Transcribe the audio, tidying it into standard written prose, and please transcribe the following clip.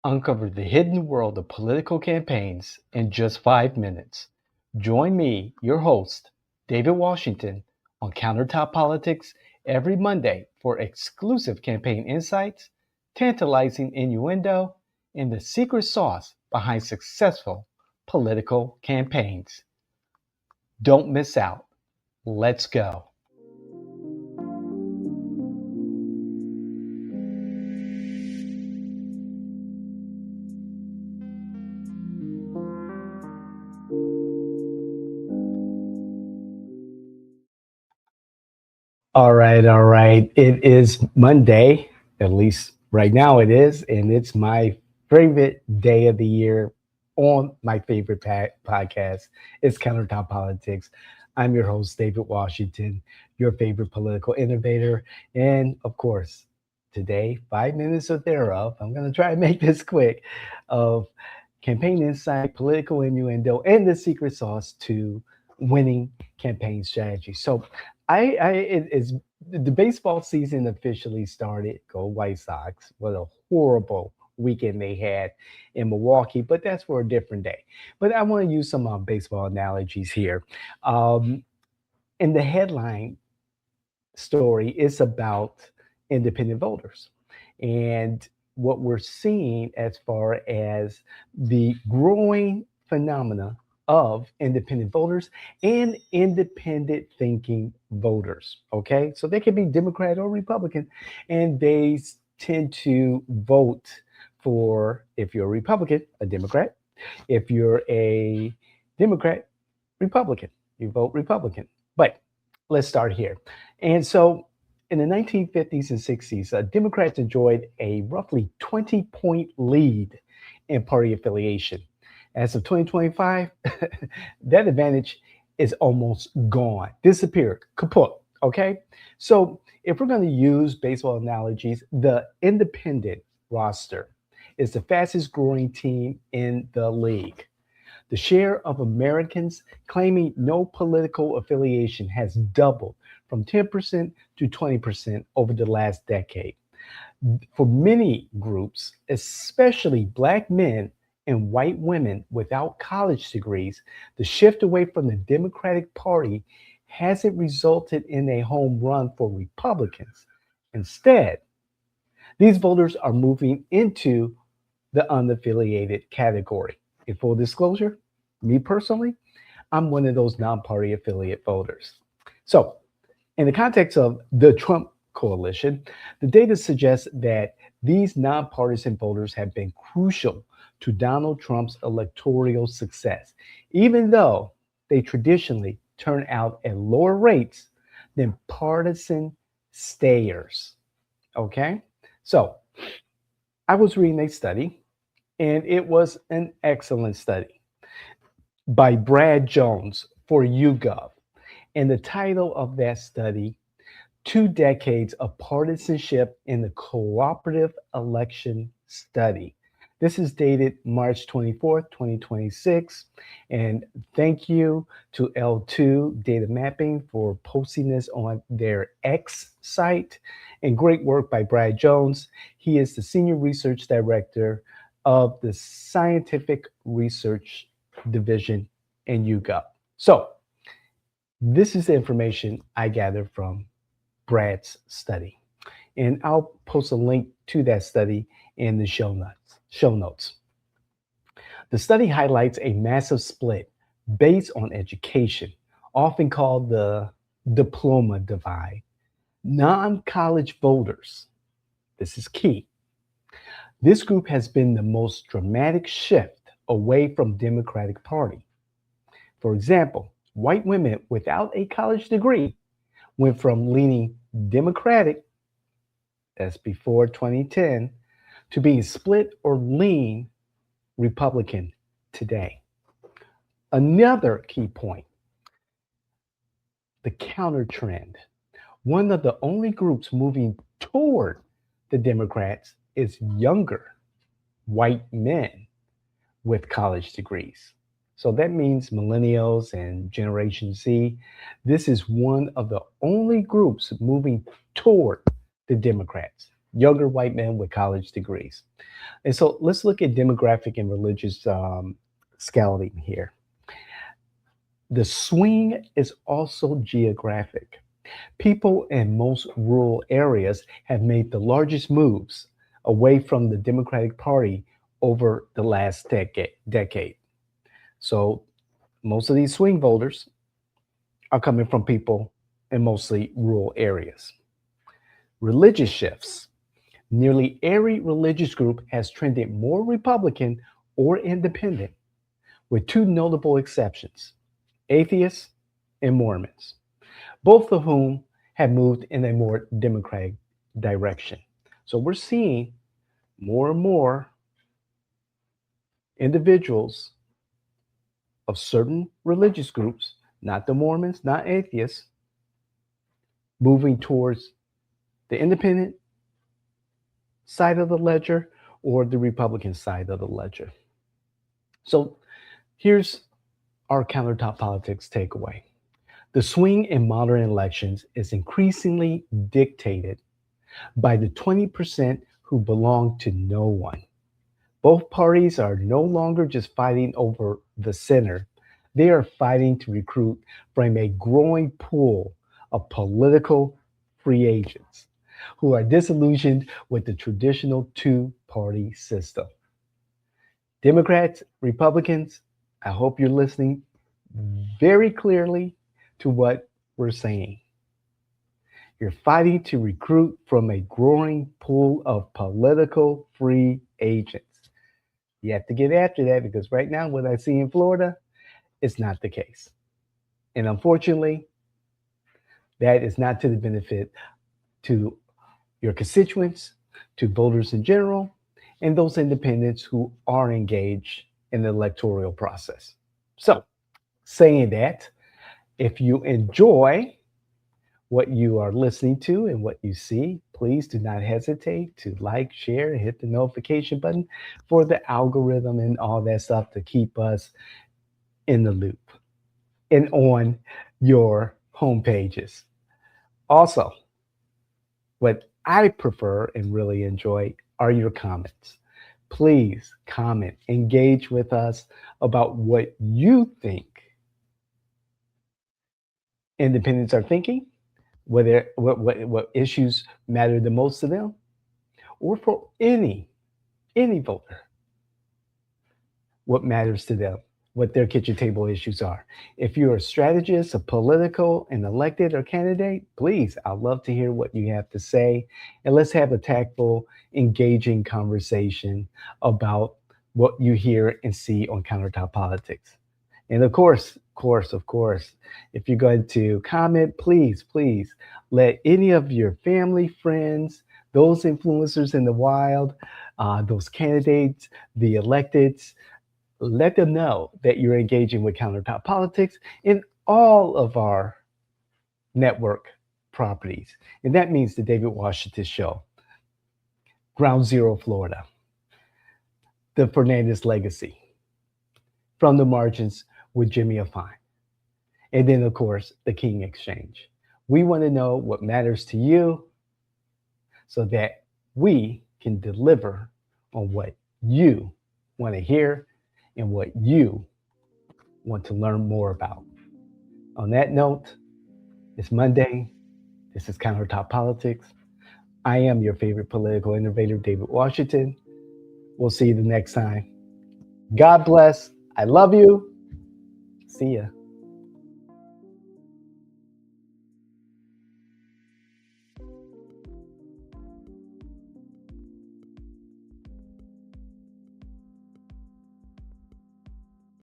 Uncover the hidden world of political campaigns in just 5 minutes. Join me, your host, David Washington, on Countertop Politics every Monday for exclusive campaign insights, tantalizing innuendo, and the secret sauce behind successful political campaigns. Don't miss out. Let's go. All right, all right. It is Monday, at least right now it is, and it's my favorite day of the year on my favorite podcast. It's Countertop Politics. I'm your host, David Washington, your favorite political innovator. And of course, today, 5 minutes or thereof, I'm going to try and make this quick, of campaign insight, political innuendo, and the secret sauce to winning campaign strategy. So it is the baseball season officially started. Go White Sox! What a horrible weekend they had in Milwaukee, but that's for a different day. But I want to use some baseball analogies here. Um, in the headline story is about independent voters and what we're seeing as far as the growing phenomena of independent voters and independent thinking voters. Okay, so they can be Democrat or Republican, and they tend to vote for, if you're a Republican, a Democrat. If you're a Democrat, Republican, you vote Republican. But let's start here. And so in the 1950s and 60s, Democrats enjoyed a roughly 20-point lead in party affiliation. As of 2025, that advantage is almost gone, disappeared, kaput. Okay. So if we're going to use baseball analogies, the independent roster is the fastest growing team in the league. The share of Americans claiming no political affiliation has doubled from 10% to 20% over the last decade. For many groups, especially Black men and white women without college degrees, the shift away from the Democratic Party hasn't resulted in a home run for Republicans. Instead, these voters are moving into the unaffiliated category. In full disclosure, me personally, I'm one of those non party affiliate voters. So, in the context of the Trump coalition, the data suggests that these nonpartisan voters have been crucial to Donald Trump's electoral success, even though they traditionally turn out at lower rates than partisan stayers. Okay? So, I was reading a study, and it was an excellent study by Brad Jones for YouGov. And the title of that study, 2 Decades of Partisanship in the Cooperative Election Study. This is dated March 24th, 2026. And thank you to L2 Data Mapping for posting this on their X site. And great work by Brad Jones. He is the Senior Research Director of the Scientific Research Division in YouGov. So, this is the information I gathered from Brad's study. And I'll post a link to that study in the show notes. The study highlights a massive split based on education, often called the diploma divide. Non-college voters, this is key. This group has been the most dramatic shift away from Democratic Party. For example, white women without a college degree went from leaning Democratic, that's before 2010, to being split or lean Republican today. Another key point, the counter trend. One of the only groups moving toward the Democrats is younger white men with college degrees. So that means millennials and Generation Z. This is one of the only groups moving toward the Democrats. younger white men with college degrees. And so let's look at demographic and religious scouting here. The swing is also geographic. People in most rural areas have made the largest moves away from the Democratic Party over the last decade. So most of these swing voters are coming from people in mostly rural areas. Religious shifts. Nearly every religious group has trended more Republican or independent, with two notable exceptions: atheists and Mormons, both of whom have moved in a more democratic direction. So we're seeing more and more individuals of certain religious groups, not the Mormons, not atheists, moving towards the independent side of the ledger or the Republican side of the ledger. So here's our countertop politics takeaway. The swing in modern elections is increasingly dictated by the 20% who belong to no one. Both parties are no longer just fighting over the center, they are fighting to recruit from a growing pool of political free agents who are disillusioned with the traditional two-party system. Democrats, Republicans, I hope you're listening very clearly to what we're saying. You're fighting to recruit from a growing pool of political free agents. You have to get after that because right now, what I see in Florida, it's not the case. And unfortunately, that is not to the benefit to your constituents, to voters in general, and those independents who are engaged in the electoral process. So, saying that, if you enjoy what you are listening to and what you see, please do not hesitate to like, share, and hit the notification button for the algorithm and all that stuff to keep us in the loop and on your home pages. Also, what I prefer and really enjoy are your comments. Please comment, engage with us about what you think independents are thinking, whether what issues matter the most to them, or for any voter, what matters to them, what their kitchen table issues are. If you're a strategist, a political, an elected or candidate, please, I'd love to hear what you have to say. And let's have a tactful, engaging conversation about what you hear and see on Countertop Politics. And of course, if you're going to comment, please let any of your family, friends, those influencers in the wild, those candidates, the electeds, let them know that you're engaging with Countertop Politics in all of our network properties. And that means the David Washington Show, Ground Zero Florida, the Fernandez Legacy, From the Margins with Jimmy Afine, and then, of course, the King Exchange. We want to know what matters to you so that we can deliver on what you want to hear and what you want to learn more about. On that note, it's Monday. This is Countertop Politics. I am your favorite political innovator, David Washington. We'll see you the next time. God bless. I love you. See ya.